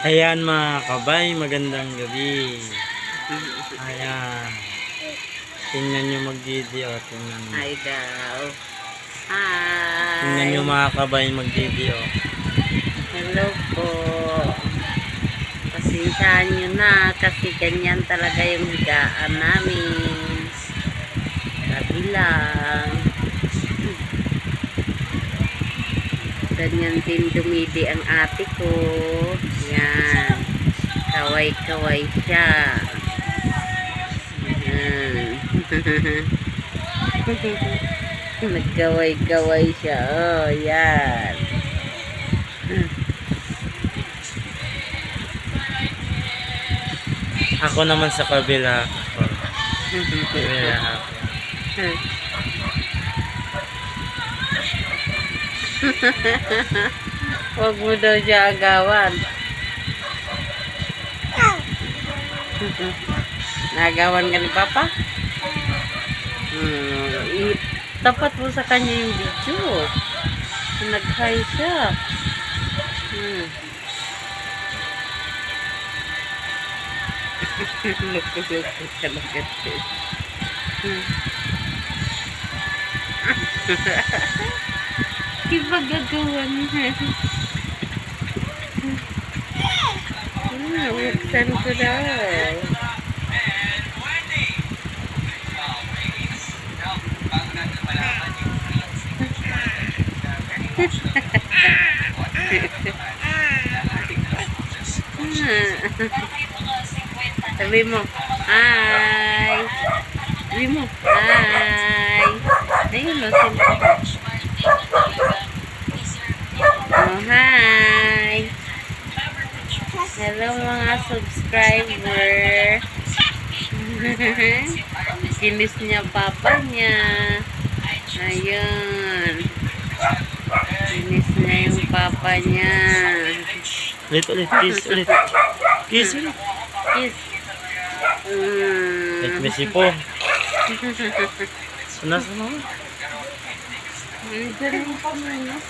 Ayan mga kabay, magandang gabi. Ayan. Tingnan nyo mag-video. Tingnan nyo. Hi daw. Hi. Tingnan nyo mga kabay mag-video. Hello po. Pasensyahan nyo na kasi ganyan talaga yung higaan namin. Sabi lang. Ganyan din dumidi ang ate ko. Yan. Kaway-kaway siya. Yan. Nagkaway-kaway siya. Oh, yan. Ako naman sa kabila. Kabila ako. Huwag mo daw siya agawan. Nagawan ka ni Papa? Tapat mo sa kanya yung video. Nag-hi siya. Lukot-lukot ka lang kasi. Iba gagawan niya. Buksan ko daw. Sabi mo, hi. Sabi mo, hi. Ayun o, oh, hi. Hello mga subscriber. Kinis niya papa niya. Ayun. Kinis niya yung papa niya. Ulit, kiss ulit. Kiss ulit. Kiss. Like Messi po. Nasa mo? Nandiyan yung pamanas.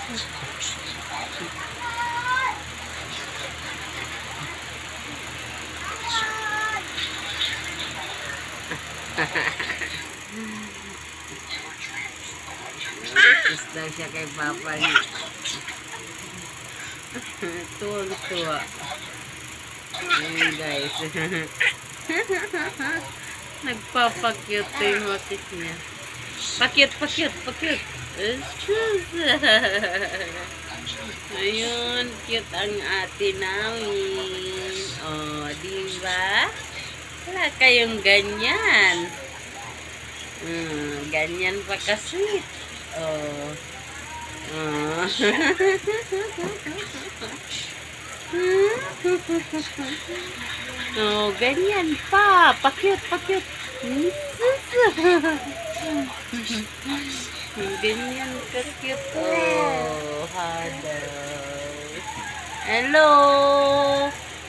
Kiss daw siya kay papa niya. Tuwa-tuwa. Ayan guys. Nagpapakyut yung makis niya. Pakyut. Ayun, cute ang ate namin. Oh, diba? Wala kayong ganyan. Ganyan pa ka-sweet. Oh. Oh, ganyan pa. Pakyut. Ganyan ka-cute. Oh, hello.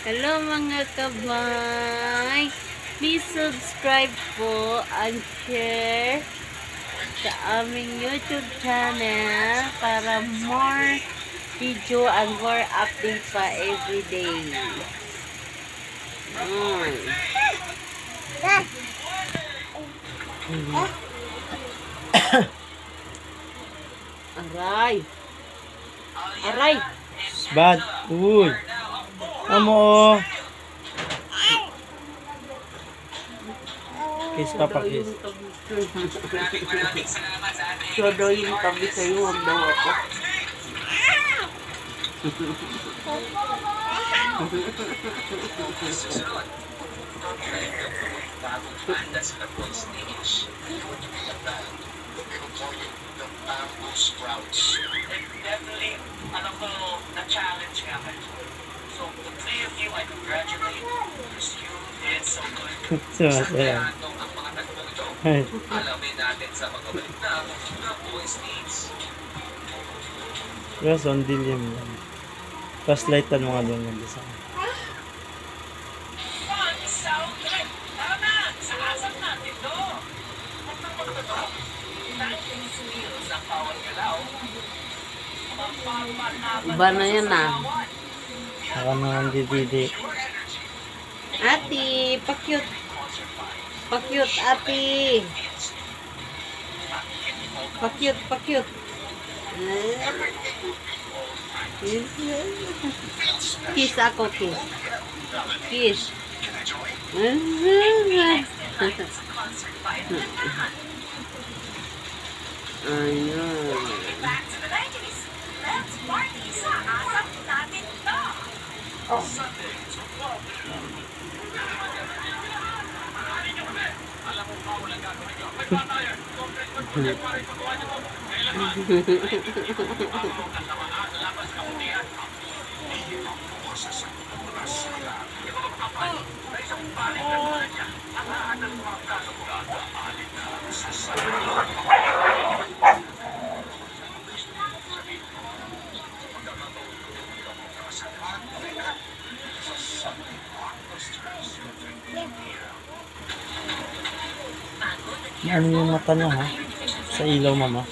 Hello mga kabay. Please subscribe po and share sa aming YouTube channel para more video and more updates pa everyday. Aray. Bad. Uy. Amo. Kiss papa, kiss. So daw yung tabi sa'yo, huwag daw ako. Definitely, alam ko, na-challenge nga kayo. So, the three of you, I congratulate you because you did so good. Sumasaya. Ang mga tanong ito, Ay. alamin natin sa pagkabalik na ng Boys Needs. Yes, on dilim yan. Tapos lightan mo nga doon yung design. One sound trip! Tara na! Sa asap natin to! Huwag nang magbato. Natin sumilos ang bawat galaw. Iba na yan ah. Ako naman dididi. Ate, pa-cute. Pa-cute, ate. Pa-cute, pa-cute. Kiss ako, kiss. Kiss. Ayun. Back to the 90s. Let's party sa asap natin to. Ano yung mata niya ha? Sa ilaw mama.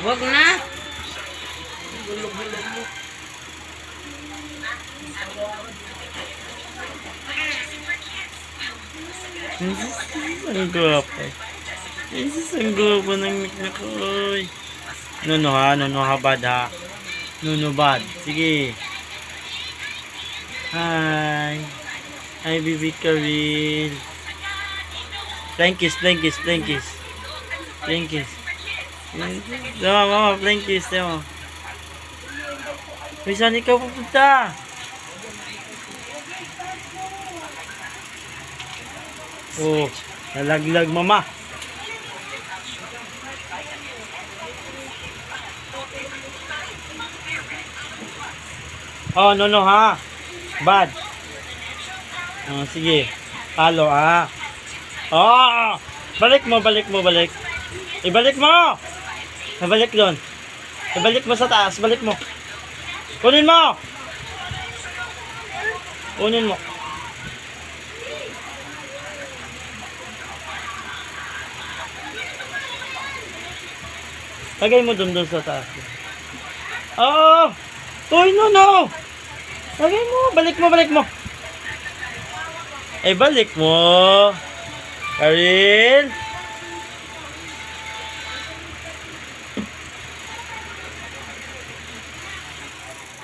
Wag na. Ang gwapo. Ang gwapo ng niknak ko. Nuno ha, nuno ha bad ha. Nuno bad. Sige. Hi. Hi, baby Karil. Flying kiss, flying kiss, flying kiss. Flying kiss. Tama, mama, flying kiss. Tama. Uy, saan ikaw pupunta? Oh, nalaglag mama. Oh, no, ha. Bad. Oh, sige. Halo, ah. Oh, balik mo, balik mo, balik. Ibalik mo. Nabalik doon. Ibalik mo sa taas, balik mo. Kunin mo. Kunin mo. Lagay mo doon sa taas. Oh! Uy, no! Lagay mo, balik mo, balik mo. Eh, balik mo. Karil.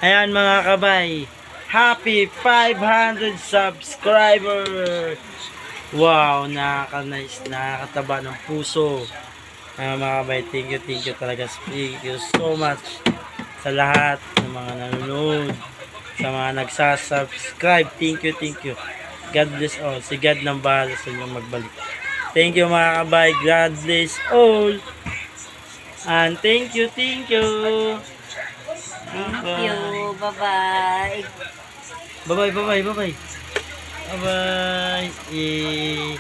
Ayan mga kabay. Happy 500 subscribers. Wow, nakaka-nice, nakakataba ng puso. Mga kabay, thank you talaga. Thank you so much sa lahat ng mga nanonood, sa mga nagsasubscribe. Thank you. God bless all. Si God nang bahala sa inyo magbalik. Thank you mga kabay. God bless all. And thank you. Thank you. Bye-bye. Bye-bye.